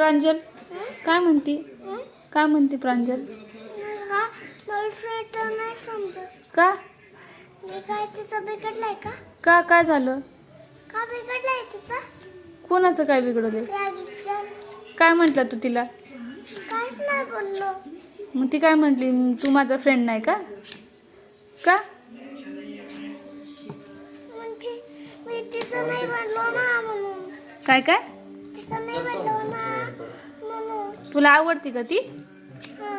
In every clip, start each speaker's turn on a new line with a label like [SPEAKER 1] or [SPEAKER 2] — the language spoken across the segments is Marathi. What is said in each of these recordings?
[SPEAKER 1] प्रांजल काय म्हणते? काय म्हणते प्रांजल? का
[SPEAKER 2] काय तिचं बिघडलंय का?
[SPEAKER 1] का काय झालं?
[SPEAKER 2] का बिघडलंय तिचं?
[SPEAKER 1] कोणाचं काय बिघडलंय? काय म्हटलं तू तिला?
[SPEAKER 2] काहीच नाही बोललो.
[SPEAKER 1] मग ती काय म्हटली? तू माझा फ्रेंड नाही का? का
[SPEAKER 2] म्हणजे मी तिचं नाही म्हणलो ना म्हणून.
[SPEAKER 1] काय काय?
[SPEAKER 2] तिचं नाही म्हणलो ना म्हणून.
[SPEAKER 1] तुला आवडती का ती?
[SPEAKER 2] हा.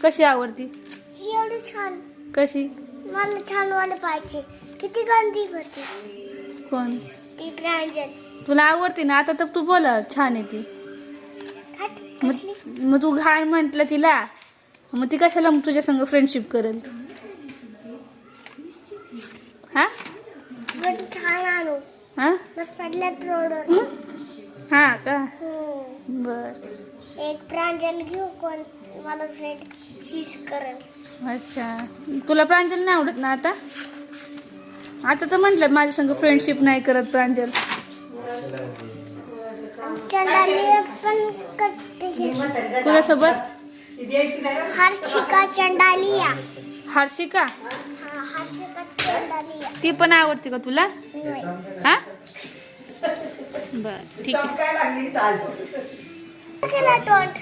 [SPEAKER 1] कशी आवडती?
[SPEAKER 2] एवढी छान.
[SPEAKER 1] कशी?
[SPEAKER 2] मला छान वाले पाहिजे. किती गंदी होती
[SPEAKER 1] कोण?
[SPEAKER 2] ती प्रांजल.
[SPEAKER 1] तुला आवडते ना? आता तर तू बोला छान आहे ती. मग तू घाण म्हटलं तिला, मग ती कशाला मग तुझ्या संग फ्रेंडशिप करेल? हा
[SPEAKER 2] छान आणू.
[SPEAKER 1] हा
[SPEAKER 2] बस पडल्यात रोडवर.
[SPEAKER 1] हा का? बर.
[SPEAKER 2] एक प्रांजल घेऊ कोण मला फ्रेंड शीश करेल.
[SPEAKER 1] अच्छा, तुला प्रांजल नाही आवडत ना आता? आता तर म्हटलं माझ्या संग फ्रेंडशिप नाही करत प्रांजल.
[SPEAKER 2] चंडाली पण करते घे.
[SPEAKER 1] तुझ्यासोबत?
[SPEAKER 2] हर्षिका चंडालिया.
[SPEAKER 1] हर्षिका?
[SPEAKER 2] हा, हर्षिका चंडालिया.
[SPEAKER 1] ती पण आवडते का तुला?
[SPEAKER 2] नाही.
[SPEAKER 1] हा बर ठीक आहे.
[SPEAKER 2] केला तोंड.